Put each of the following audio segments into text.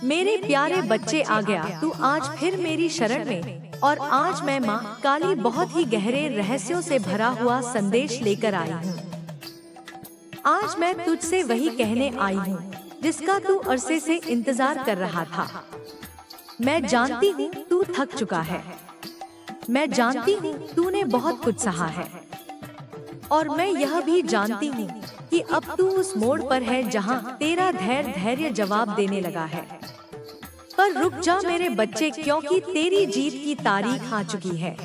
मेरे प्यारे बच्चे, आ गया तू आज फिर मेरी शरण में। और आज मैं माँ काली बहुत ही गहरे रहस्यों से भरा हुआ संदेश लेकर आई हूँ। आज मैं तुझसे वही कहने आई हूँ जिसका तू अरसे से इंतजार कर रहा था। मैं जानती हूँ तू थक चुका है। मैं जानती हूँ तूने बहुत कुछ सहा है। और मैं यह भी जानती हूँ कि अब तू उस मोड़ पर है जहाँ तेरा धैर्य जवाब देने लगा है। पर रुक जा मेरे बच्चे, क्योंकि तेरी जीत की तारीख आ चुकी है।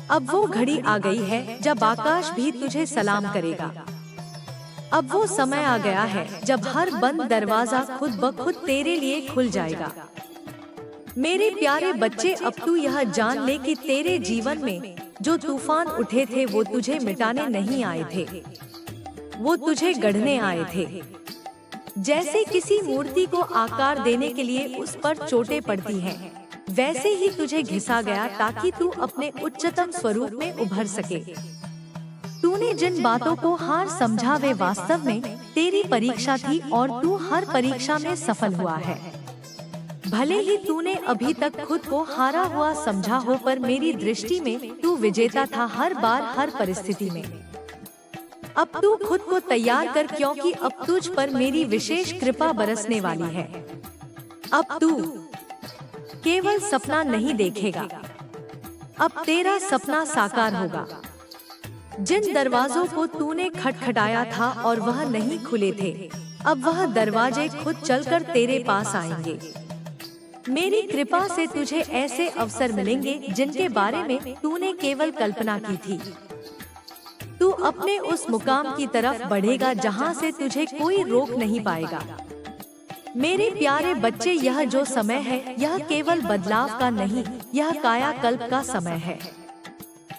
अब वो घड़ी आ गई है जब आकाश भी तुझे सलाम करेगा। अब वो समय आ गया है जब हर बंद दरवाजा खुद ब खुद तेरे लिए खुल जाएगा। मेरे प्यारे बच्चे, अब तू यह जान ले कि तेरे जीवन में जो तूफान उठे थे वो तुझे मिटाने नहीं आए थे, वो तुझे गढ़ने आए थे। जैसे किसी मूर्ति को आकार देने के लिए उस पर चोटें पड़ती हैं, वैसे ही तुझे घिसा गया ताकि तू अपने उच्चतम स्वरूप में उभर सके। तूने जिन बातों को हार समझा वे वास्तव में तेरी परीक्षा थी और तू हर परीक्षा में सफल हुआ है। भले ही तूने अभी तक खुद को हारा हुआ समझा हो, पर मेरी दृष्टि में तू विजेता था हर बार, हर परिस्थिति में। अब तू खुद को तैयार कर, क्योंकि अब तुझ पर मेरी विशेष कृपा बरसने वाली है। अब तू केवल सपना नहीं देखेगा, अब तेरा सपना साकार होगा। जिन दरवाजों को तूने खटखटाया था और वह नहीं खुले थे, अब वह दरवाजे खुद चलकर तेरे पास आएंगे। मेरी कृपा से तुझे ऐसे अवसर मिलेंगे जिनके बारे में तूने केवल कल्पना की थी। तू अपने उस मुकाम की तरफ बढ़ेगा जहां से तुझे कोई रोक नहीं पाएगा। मेरे प्यारे बच्चे, यह जो समय है यह केवल बदलाव का नहीं, यह कायाकल्प का समय है।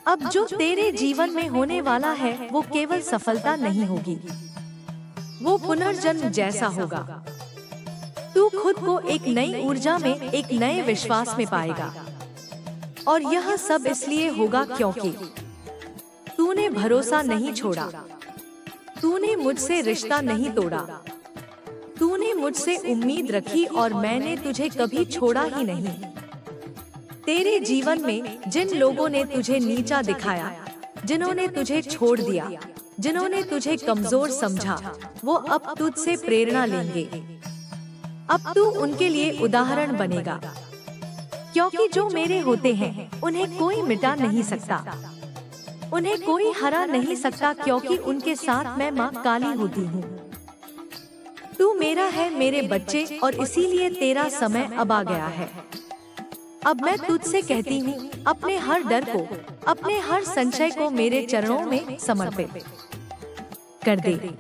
अब जो तेरे जीवन में होने वाला है वो केवल सफलता नहीं होगी, वो पुनर्जन्म जैसा होगा। तू खुद को एक नई ऊर्जा में, एक नए विश्वास में पाएगा। और यह सब इसलिए होगा क्योंकि तूने भरोसा नहीं छोड़ा, तूने मुझसे रिश्ता नहीं तोड़ा, तूने मुझसे उम्मीद रखी और मैंने तुझे कभी छोड़ा ही नहीं। तेरे जीवन में जिन लोगों ने तुझे नीचा दिखाया, जिन्होंने तुझे छोड़ दिया, जिन्होंने तुझे कमजोर समझा, वो अब तुझसे प्रेरणा लेंगे। अब तू उनके लिए उदाहरण बनेगा, क्योंकि जो मेरे होते हैं उन्हें कोई मिटा नहीं सकता, उन्हें कोई हरा नहीं सकता, क्योंकि उनके साथ मैं माँ काली होती हूँ। तू मेरा है मेरे बच्चे, और इसीलिए तेरा समय अब आ गया है। अब मैं तुझसे कहती हूँ, अपने हर डर को, अपने हर संशय को मेरे चरणों में समर्पित कर दे।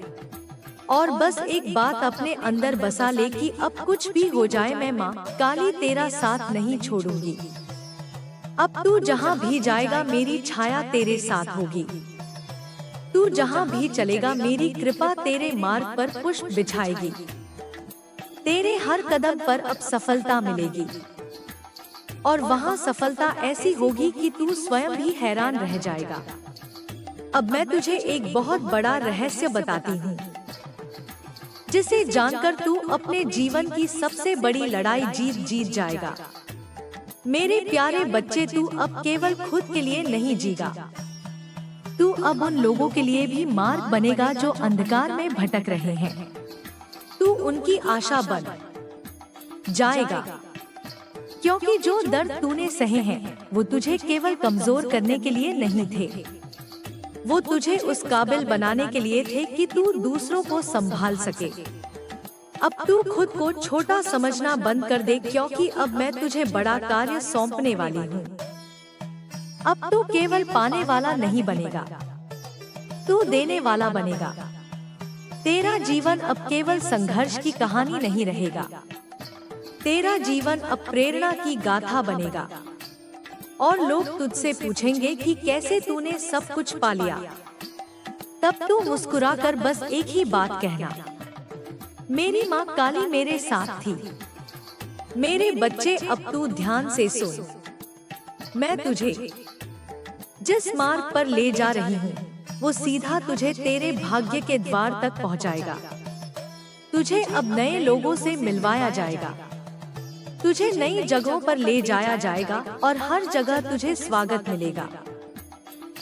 और बस एक बात अपने अंदर बसा ले कि अब कुछ भी हो जाए मैं माँ काली तेरा साथ नहीं छोड़ूंगी। अब तू जहाँ भी जाएगा मेरी छाया तेरे साथ होगी। तू जहाँ भी चलेगा मेरी कृपा तेरे मार्ग पर पुष्प बिछाएगी। तेरे हर कदम पर अब सफलता मिलेगी, और वहाँ सफलता ऐसी होगी कि तू स्वयं भी हैरान रह जाएगा। अब मैं तुझे एक बहुत बड़ा रहस्य बताती हूँ, जिसे जानकर तू अपने जीवन की सबसे बड़ी लड़ाई जीत जाएगा। मेरे प्यारे बच्चे, तू अब केवल खुद के लिए नहीं जीगा, तू अब उन लोगों के लिए भी मार्ग बनेगा जो अंधकार में भटक रहे हैं। तू उनकी आशा बन जाएगा, क्योंकि जो दर्द तूने सहे हैं वो तुझे केवल कमजोर करने के लिए नहीं थे, वो तुझे उस काबिल बनाने के लिए थे कि तू दूसरों को संभाल सके। अब तू खुद को छोटा समझना बंद कर दे, क्योंकि अब मैं तुझे बड़ा कार्य सौंपने वाली हूँ। अब तू केवल पाने वाला नहीं बनेगा, तू देने वाला बनेगा। तेरा जीवन अब केवल संघर्ष की कहानी नहीं रहेगा, तेरा जीवन अब प्रेरणा की गाथा बनेगा। और लोग तुझसे पूछेंगे कि कैसे तूने सब कुछ पा लिया। तब तू मुस्कुराकर बस एक ही बात कहना, मेरी माँ काली मेरे साथ थी। मेरे बच्चे, अब तू ध्यान से सुन, मैं तुझे जिस मार्ग पर ले जा रही हूँ वो सीधा तुझे तेरे भाग्य के द्वार तक पहुँचाएगा। तुझे अब नए लोगों से मिलवाया जाएगा, तुझे नई जगहों पर ले जाया जाएगा और हर जगह तुझे स्वागत मिलेगा,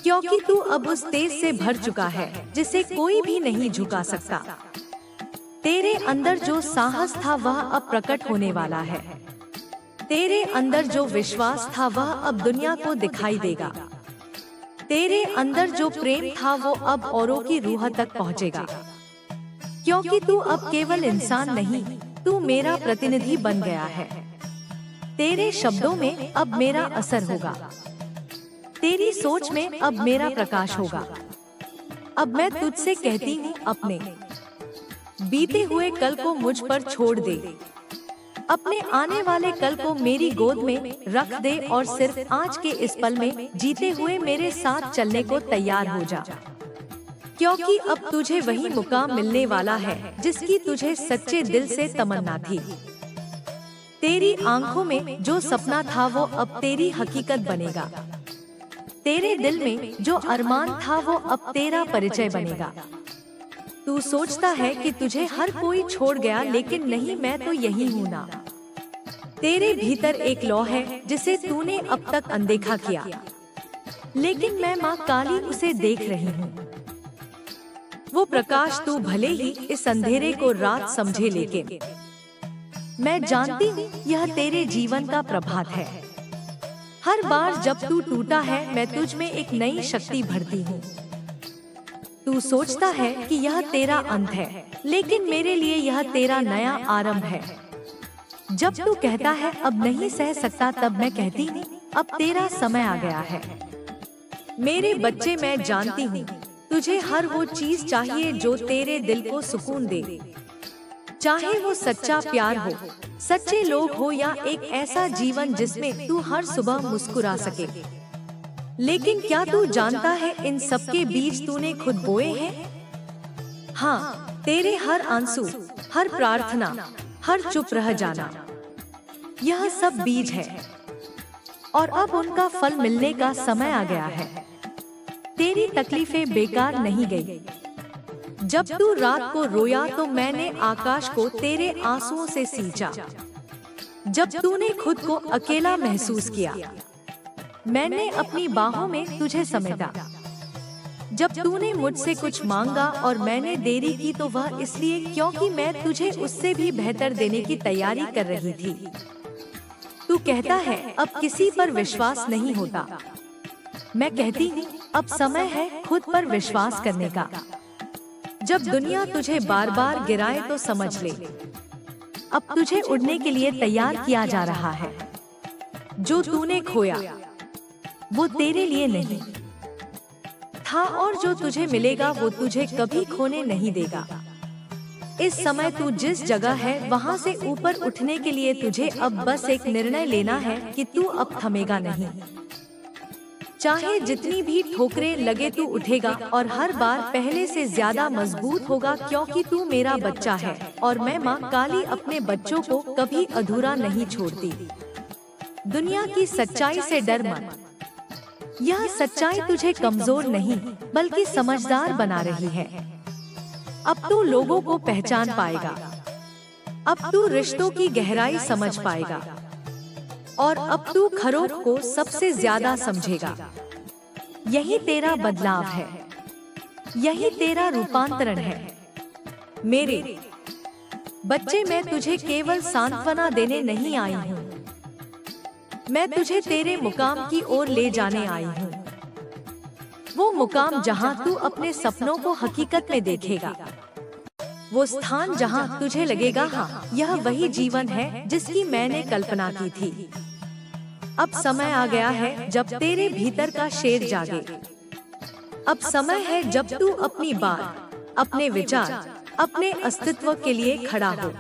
क्योंकि तू अब उस तेज से भर चुका है जिसे कोई भी नहीं झुका सकता। तेरे अंदर जो साहस था वह अब प्रकट होने वाला है। तेरे अंदर जो विश्वास था वह अब दुनिया को दिखाई देगा। तेरे अंदर जो प्रेम था वो अब औरों की रूह तक पहुंचेगा, क्योंकि तू अब केवल इंसान नहीं, तू मेरा प्रतिनिधि बन गया है। तेरे शब्दों में अब मेरा असर होगा, तेरी सोच में अब मेरा प्रकाश होगा। अब मैं तुझसे कहती हूँ, अपने बीते हुए कल को मुझ पर छोड़ दे, अपने आने वाले कल को मेरी गोद में रख दे और सिर्फ आज के इस पल में जीते हुए मेरे साथ चलने को तैयार हो जा, क्योंकि अब तुझे वही मुकाम मिलने वाला है जिसकी तुझे सच्चे दिल से तमन्ना थी। तेरी आंखों में जो सपना था वो अब तेरी हकीकत बनेगा। तेरे दिल में जो अरमान था वो अब तेरा परिचय बनेगा। तू सोचता है कि तुझे हर कोई छोड़ गया, लेकिन नहीं, मैं तो यही हूँ ना। तेरे भीतर एक लौ है जिसे तूने अब तक अनदेखा किया, लेकिन मैं माँ काली उसे देख रही हूँ। वो प्रकाश तू भले ही इस अंधेरे को रात समझे, लेकिन मैं जानती हूँ यह तेरे जीवन का प्रभात है। हर बार जब तू टूटा है मैं तुझ में एक नई शक्ति भरती हूँ। तू सोचता है कि यह तेरा अंत है, लेकिन मेरे लिए यह तेरा नया आरंभ है। जब तू कहता है अब नहीं सह सकता, तब मैं कहती हूँ अब तेरा समय आ गया है। मेरे बच्चे, मैं जानती हूँ तुझे हर वो चीज चाहिए जो तेरे दिल को सुकून दे, चाहे वो सच्चा प्यार हो, सच्चे लोग हो या एक ऐसा जीवन जिसमें तू हर सुबह मुस्कुरा सके। लेकिन क्या तू जानता है इन सबके बीज तूने खुद बोए हैं? हाँ, तेरे हर आंसू, हर प्रार्थना, हर चुप रह जाना, यह सब बीज है और अब उनका फल मिलने का समय आ गया है। तेरी तकलीफें बेकार नहीं गई। जब तू रात को रोया तो मैंने आकाश को तेरे आंसुओं से सींचा। जब तूने खुद को अकेला महसूस किया, मैंने अपनी बाहों में तुझे समेटा। जब तूने मुझसे कुछ मांगा और मैंने देरी की तो वह इसलिए क्योंकि मैं तुझे उससे भी बेहतर देने की तैयारी कर रही थी। तू कहता है अब किसी पर विश्वास नहीं होता। मैं कहती हूँ अब समय है खुद पर विश्वास करने का। जब दुनिया तुझे बार बार गिराए तो समझ ले, अब तुझे उड़ने के लिए तैयार किया जा रहा है। जो तूने खोया वो तेरे लिए नहीं था और जो तुझे मिलेगा वो तुझे कभी खोने नहीं देगा। इस समय तू जिस जगह है वहाँ से ऊपर उठने के लिए तुझे अब बस एक निर्णय लेना है कि तू अब थमेगा नहीं। चाहे जितनी भी ठोकरें लगे तू उठेगा और हर बार पहले से ज्यादा मजबूत होगा, क्योंकि तू मेरा बच्चा है और मैं माँ काली अपने बच्चों को कभी अधूरा नहीं छोड़ती। दुनिया की सच्चाई से डर मत। यह सच्चाई तुझे कमजोर नहीं बल्कि समझदार बना रही है। अब तू लोगों को पहचान पाएगा, अब तू रिश्तों की गहराई समझ पाएगा और अब तू खरों को सबसे ज्यादा समझेगा। यही तेरा बदलाव है, यही तेरा रूपांतरण है। मेरे बच्चे, मैं तुझे केवल सांत्वना देने नहीं आई हूँ, मैं तुझे तेरे मुकाम की ओर ले जाने आई हूँ। वो मुकाम जहाँ तू अपने सपनों को हकीकत में देखेगा, वो स्थान जहाँ तुझे लगेगा हाँ यह वही जीवन है जिसकी मैंने कल्पना की थी। अब समय आ गया है जब तेरे भीतर का शेर जागे। अब समय है जब तू अपनी बात, अपने विचार, अपने अस्तित्व के लिए खड़ा हो।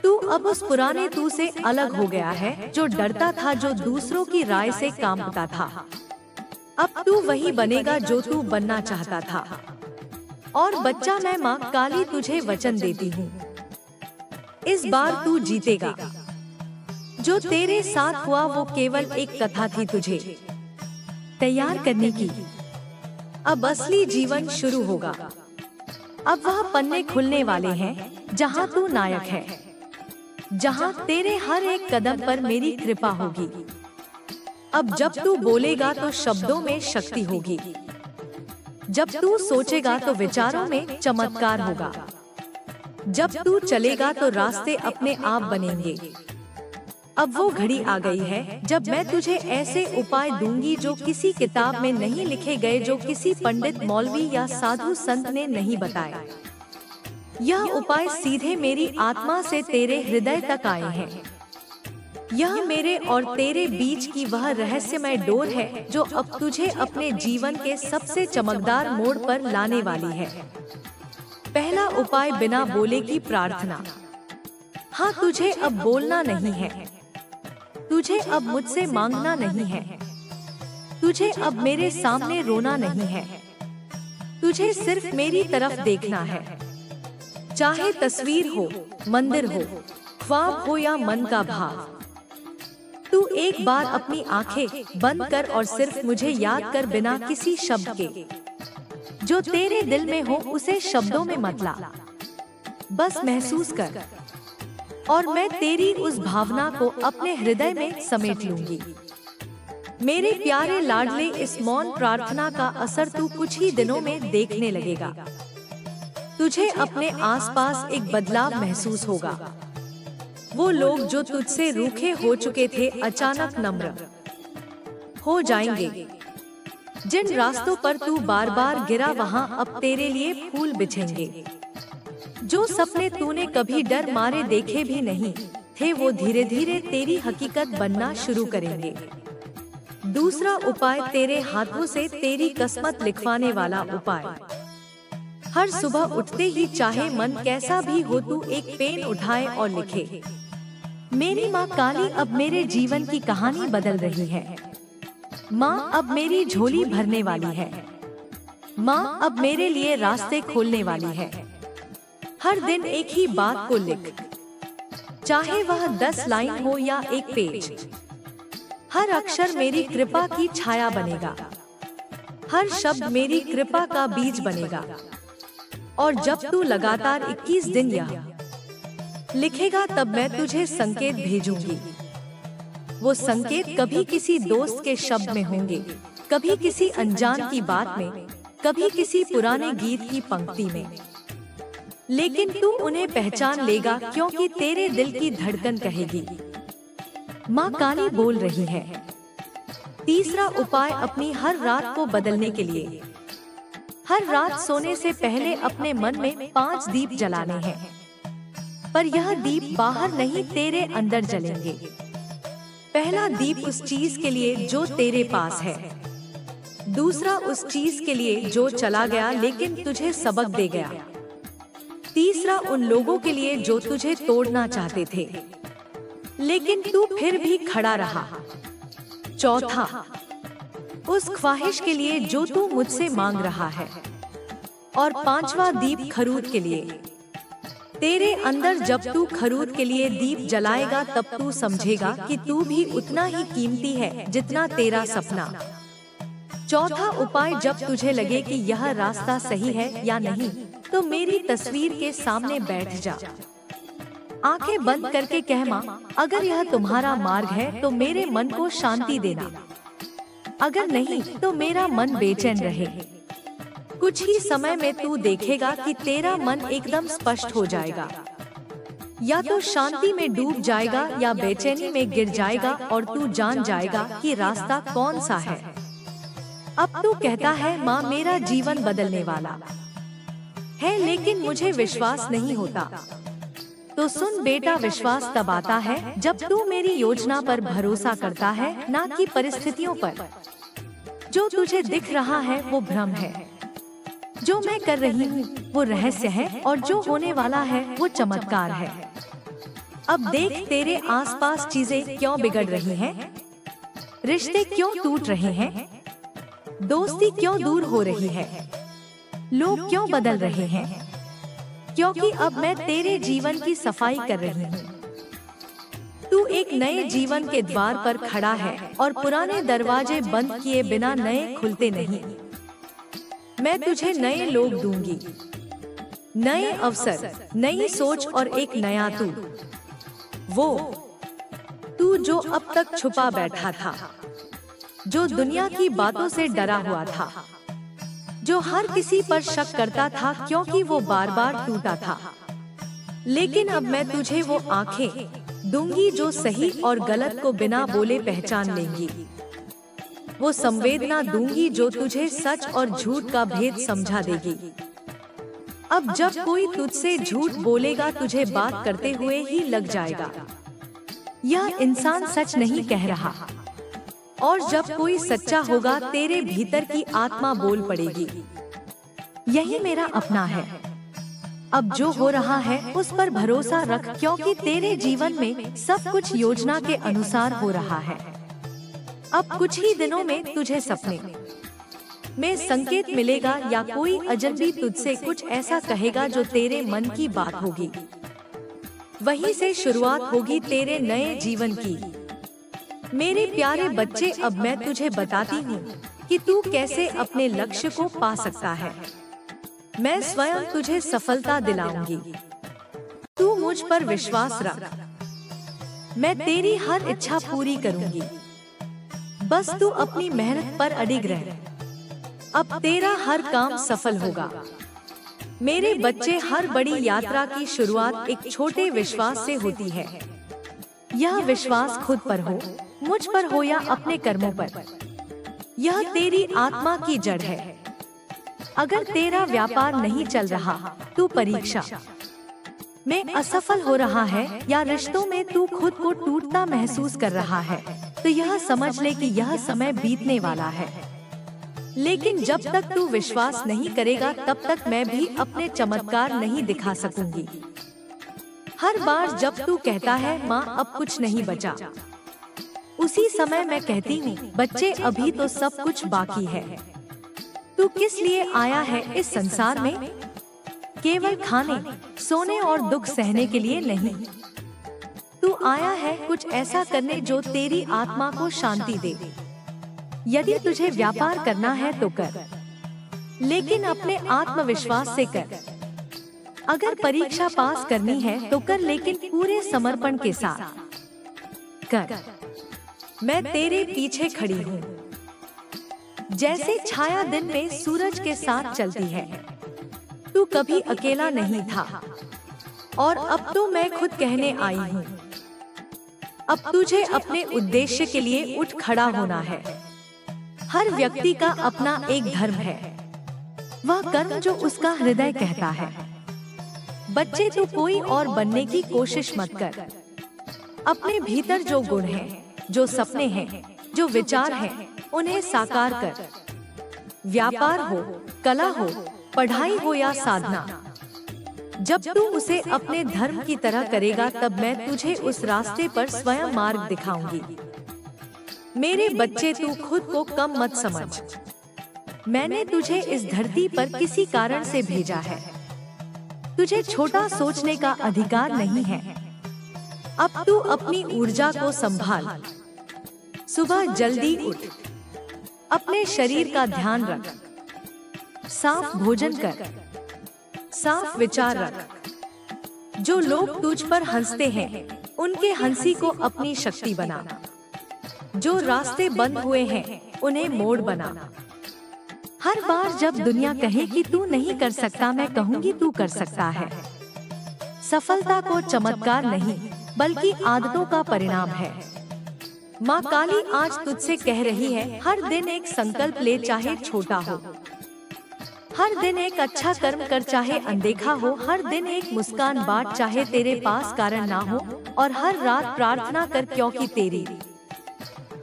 तू अब उस पुराने तू से अलग हो गया है जो डरता था, जो दूसरों की राय से कांपता था। अब तू वही बनेगा जो तू बनना चाहता था। और बच्चा, मैं माँ काली तुझे वचन देती हूँ, इस बार तू जीतेगा। जो तेरे साथ हुआ वो केवल एक कथा थी तुझे तैयार करने की। अब असली जीवन शुरू होगा। अब वह पन्ने खुलने वाले हैं जहाँ तू नायक है। जहाँ तेरे हर एक कदम पर मेरी कृपा होगी। अब जब तू बोलेगा तो शब्दों में शक्ति होगी, जब तू सोचेगा तो विचारों में चमत्कार होगा, जब तू चलेगा तो रास्ते अपने आप बनेंगे। अब वो घड़ी आ गई है जब मैं तुझे ऐसे उपाय दूंगी जो किसी किताब में नहीं लिखे गए, जो किसी पंडित, मौलवी या साधु संत ने नहीं बताए। यह उपाय सीधे मेरी आत्मा से तेरे हृदय तक आए हैं। यह मेरे और तेरे बीच की वह रहस्यमय डोर है जो अब तुझे अपने जीवन के सबसे चमकदार मोड़ पर लाने वाली है। पहला उपाय, बिना बोले की प्रार्थना। हाँ, तुझे अब बोलना नहीं है, तुझे अब मुझसे मांगना नहीं है, तुझे अब मेरे सामने रोना नहीं है, तुझे सिर्फ मेरी तरफ देखना है। चाहे तस्वीर हो, मंदिर हो, ख्वाब हो या मन का भाव, तू एक बार अपनी आंखें बंद कर और सिर्फ मुझे याद कर, बिना किसी शब्द के। जो तेरे दिल में हो उसे शब्दों में मत ला, बस महसूस कर, और मैं तेरी उस भावना को अपने हृदय में समेट लूंगी। मेरे प्यारे लाडले, इस मौन प्रार्थना का असर तू कुछ ही दिनों में देखने लगेगा। तुझे अपने आसपास एक बदलाव महसूस होगा। वो लोग जो तुझसे रूखे हो चुके थे अचानक नम्र हो जाएंगे। जिन रास्तों पर तू बार बार गिरा वहाँ अब तेरे लिए फूल बिछेंगे। जो सपने तूने कभी डर मारे देखे भी नहीं थे, वो धीरे धीरे तेरी हकीकत बनना शुरू करेंगे। दूसरा उपाय, तेरे हाथों से तेरी किस्मत लिखवाने वाला उपाय। हर सुबह उठते ही, चाहे मन कैसा भी हो, तू एक पेन उठाए और लिखे, मेरी माँ काली अब मेरे जीवन की कहानी बदल रही है। माँ अब मेरी झोली भरने वाली है। माँ अब मेरे लिए रास्ते खोलने वाली है। हर दिन एक ही बात को लिख, चाहे वह 10 लाइन हो या एक पेज। हर अक्षर मेरी कृपा की छाया बनेगा, हर शब्द मेरी कृपा का बीज बनेगा। और जब तू लगातार 21 दिन यह लिखेगा, तब मैं तुझे संकेत भेजूंगी। वो संकेत कभी किसी दोस्त के शब्द में होंगे, कभी किसी अनजान की बात में, कभी किसी पुराने गीत की पंक्ति में, लेकिन तू उन्हें पहचान लेगा क्योंकि तेरे दिल की धड़कन कहेगी, माँ काली बोल रही है। तीसरा उपाय, अपनी हर रात को बदलने के लिए। हर रात सोने से पहले अपने मन में 5 दीप जलाने हैं, पर यह दीप बाहर नहीं, तेरे अंदर जलेंगे। पहला दीप उस चीज के लिए जो तेरे पास है। दूसरा उस चीज के लिए जो चला गया लेकिन तुझे सबक दे गया। तीसरा उन लोगों के लिए जो तुझे तोड़ना चाहते थे, लेकिन तू फिर भी खड़ा रहा। चौथा, उस ख्वाहिश के लिए जो तू मुझसे मांग रहा है। और पांचवा दीप खरूद के लिए। तेरे अंदर जब तू खरूद के लिए दीप जलाएगा, तब तू समझेगा कि तू भी उतना ही कीमती है जितना तेरा सपना। चौथा उपाय, जब तुझे लगे कि यह रास्ता सही है या नहीं, तो मेरी तस्वीर के सामने बैठ जा। आंखें बंद करके कह, माँ अगर यह तुम्हारा मार्ग है तो मेरे मन को शांति देना, अगर नहीं तो मेरा मन बेचैन रहे। कुछ ही समय में तू देखेगा कि तेरा मन एकदम स्पष्ट हो जाएगा, या तो शांति में डूब जाएगा या बेचैनी में गिर जाएगा, और तू जान जाएगा कि रास्ता कौन सा है। अब तू कहता है, माँ मेरा जीवन बदलने वाला है लेकिन मुझे विश्वास नहीं होता। तो सुन बेटा, विश्वास तब आता है जब तू मेरी योजना पर भरोसा करता है, ना कि परिस्थितियों पर। जो तुझे दिख रहा है वो भ्रम है, जो मैं कर रही हूँ वो रहस्य है, और जो होने वाला है वो चमत्कार है। अब देख, तेरे आसपास चीजें क्यों बिगड़ रही हैं? रिश्ते क्यों टूट रहे हैं? दोस्ती क्यों दूर हो रही है? लोग क्यों बदल रहे हैं? क्योंकि अब मैं तेरे जीवन की सफाई कर रही हूँ। तू एक नए जीवन के द्वार पर खड़ा है, और पुराने दरवाजे बंद किए बिना नए खुलते नहीं। मैं तुझे नए लोग दूंगी, नए अवसर, नई सोच और एक नया तू। वो तू जो अब तक छुपा बैठा था, जो दुनिया की बातों से डरा हुआ था, जो हर किसी पर शक करता था क्योंकि वो बार बार टूटा था। लेकिन अब मैं तुझे वो आंखें दूंगी जो सही और गलत को बिना बोले पहचान लेंगी। वो संवेदना दूंगी जो तुझे सच और झूठ का भेद समझा देगी। अब जब कोई तुझसे झूठ बोलेगा तुझे बात करते हुए ही लग जाएगा यह इंसान सच नहीं कह रहा, और जब कोई सच्चा होगा तेरे भीतर की आत्मा बोल पड़ेगी, यही मेरा अपना है। अब जो हो रहा है उस पर भरोसा रख क्योंकि तेरे जीवन में सब कुछ योजना के अनुसार हो रहा है। अब कुछ ही दिनों में तुझे सपने में संकेत मिलेगा या कोई अजनबी तुझसे कुछ ऐसा कहेगा जो तेरे मन की बात होगी। वहीं से शुरुआत होगी तेरे नए जीवन की। मेरे प्यारे बच्चे, अब मैं तुझे बताती हूँ कि तू कैसे अपने लक्ष्य को पा सकता है। मैं स्वयं तुझे सफलता दिलाऊंगी। तू मुझ पर विश्वास रख, मैं तेरी हर इच्छा पूरी करूंगी। बस तू अपनी मेहनत पर अडिग रह, अब तेरा हर काम सफल होगा। मेरे बच्चे, हर बड़ी यात्रा की शुरुआत एक छोटे विश्वास से होती है। यह विश्वास खुद पर हो, मुझ पर हो या अपने कर्मों पर, यह तेरी आत्मा की जड़ है। अगर तेरा व्यापार नहीं चल रहा, तू परीक्षा में असफल हो रहा है या रिश्तों में तू खुद को टूटता महसूस कर रहा है, तो यह समझ ले कि यह समय बीतने वाला है। लेकिन जब तक तू विश्वास नहीं करेगा तब तक मैं भी अपने चमत्कार नहीं दिखा सकूंगी। हर बार जब तू कहता है माँ अब कुछ नहीं बचा, उसी समय मैं कहती हूँ बच्चे अभी तो सब कुछ बाकी है। तू किस लिए आया है इस संसार में? केवल खाने, सोने और दुख सहने के लिए नहीं। तू आया है कुछ ऐसा करने जो तेरी आत्मा को शांति दे। यदि तुझे व्यापार करना है तो कर, लेकिन अपने आत्मविश्वास से कर। अगर परीक्षा पास करनी है तो कर, लेकिन पूरे समर्पण के साथ कर। मैं तेरे पीछे खड़ी हूँ। जैसे छाया दिन में सूरज के साथ चलती है, तू कभी अकेला नहीं था, और अब तो मैं खुद कहने आई हूँ। अब तुझे अपने उद्देश्य के लिए उठ खड़ा होना है। हर व्यक्ति का अपना एक धर्म है, वह कर्म जो उसका हृदय कहता है। बच्चे, तू कोई और बनने की कोशिश मत कर। अपने भीतर जो गुण हैं, जो सपने हैं, जो विचार हैं, उन्हें साकार कर। व्यापार हो, कला हो, पढ़ाई हो या साधना, जब तू उसे अपने धर्म की तरह करेगा तब मैं तुझे उस रास्ते पर स्वयं मार्ग दिखाऊंगी। मेरे बच्चे, तू खुद को कम मत समझ। मैंने तुझे इस धरती पर किसी कारण से भेजा है। तुझे छोटा सोचने का अधिकार नहीं है। अब तू अपनी ऊर्जा को संभाल। सुबह जल्दी उठ, अपने शरीर का ध्यान रख, साफ भोजन कर, साफ विचार रख। जो लोग तुझ पर हंसते हैं, उनके हंसी को अपनी शक्ति बना। जो रास्ते बंद हुए हैं, उन्हें मोड़ बना। हर बार जब दुनिया कहे कि तू नहीं कर सकता, मैं कहूँगी तू कर सकता है। सफलता को चमत्कार नहीं, बल्कि आदतों का परिणाम है। माँ काली आज तुझसे कह रही है, हर दिन एक संकल्प ले, चाहे छोटा हो। हर दिन एक अच्छा कर्म कर, चाहे अनदेखा हो। हर दिन एक मुस्कान बांट, चाहे तेरे पास कारण ना हो। और हर रात प्रार्थना कर, क्योंकि तेरी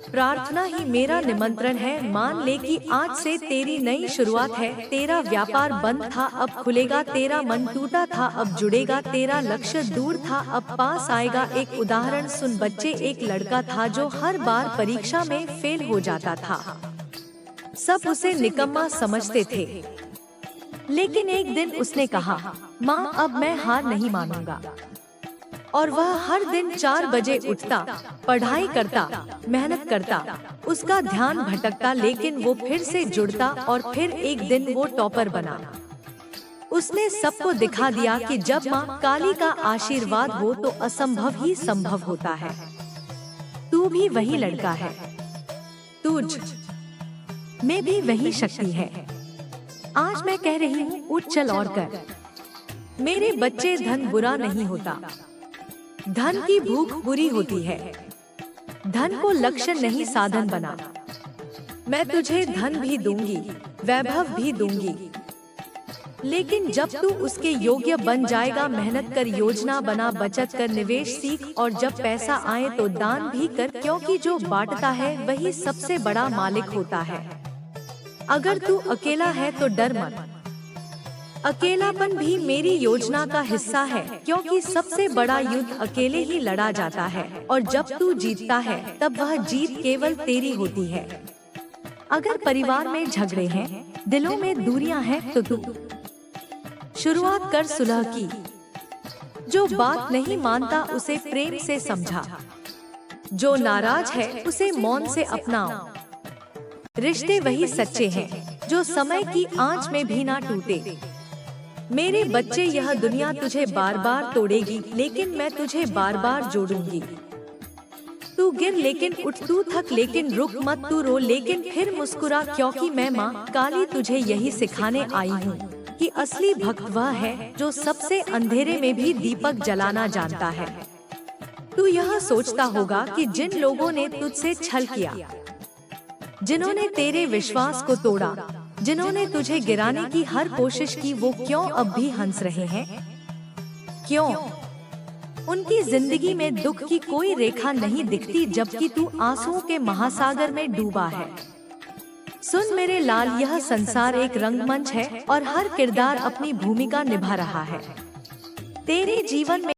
प्रार्थना ही मेरा निमंत्रण है। मान ले कि आज से तेरी नई शुरुआत है। तेरा व्यापार बंद था, अब खुलेगा। तेरा मन टूटा था, अब जुड़ेगा। तेरा लक्ष्य दूर था, अब पास आएगा। एक उदाहरण सुन बच्चे, एक लड़का था जो हर बार परीक्षा में फेल हो जाता था। सब उसे निकम्मा समझते थे, लेकिन एक दिन उसने कहा, माँ अब मैं हार नहीं मानूंगा। और वह हर दिन 4 बजे उठता, पढ़ाई करता, मेहनत करता। उसका ध्यान भटकता, लेकिन वो फिर से जुड़ता और फिर एक दिन वो टॉपर बना। उसने सबको दिखा दिया कि जब माँ काली का आशीर्वाद हो तो असंभव ही संभव होता है। तू भी वही लड़का है, तुझ में भी वही शक्ति है। आज मैं कह रही हूँ, उठ चल और कर। मेरे बच्चे, धन बुरा नहीं होता, धन की भूख बुरी होती है। धन को लक्ष्य नहीं साधन बना। मैं तुझे धन भी दूंगी, वैभव भी दूंगी, लेकिन जब तू उसके योग्य बन जाएगा, मेहनत कर, योजना बना, बचत कर, निवेश सीख, और जब पैसा आए तो दान भी कर, क्योंकि जो बांटता है वही सबसे बड़ा मालिक होता है। अगर तू अकेला है तो डर मत, अकेलापन भी मेरी योजना का हिस्सा है, क्योंकि सबसे बड़ा युद्ध अकेले ही लड़ा जाता है, और जब तू जीतता है तब वह जीत केवल तेरी होती है। अगर परिवार में झगड़े हैं, दिलों में दूरियां हैं, तो तू शुरुआत कर सुलह की। जो बात नहीं मानता उसे प्रेम से समझा, जो नाराज है उसे मौन से अपनाओ। रिश्ते वही सच्चे हैं जो समय की आंच में भी ना टूटे। मेरे बच्चे, यह दुनिया तुझे बार बार तोड़ेगी, लेकिन मैं तुझे बार बार जोड़ूंगी। तू गिर लेकिन उठ, तू थक लेकिन रुक मत, तू रो लेकिन फिर मुस्कुरा, क्योंकि मैं माँ काली तुझे यही सिखाने आई हूँ कि असली भक्त वह है जो सबसे अंधेरे में भी दीपक जलाना जानता है। तू यह सोचता होगा कि जिन लोगों ने तुझसे छल किया, जिन्होंने तेरे विश्वास को तोड़ा, जिन्होंने तुझे गिराने की हर कोशिश की, वो क्यों अब भी हंस रहे हैं? क्यों? उनकी जिंदगी में दुख की कोई रेखा नहीं दिखती, जबकि तू आंसुओं के महासागर में डूबा है। सुन मेरे लाल, यह संसार एक रंगमंच है और हर किरदार अपनी भूमिका निभा रहा है। तेरे जीवन में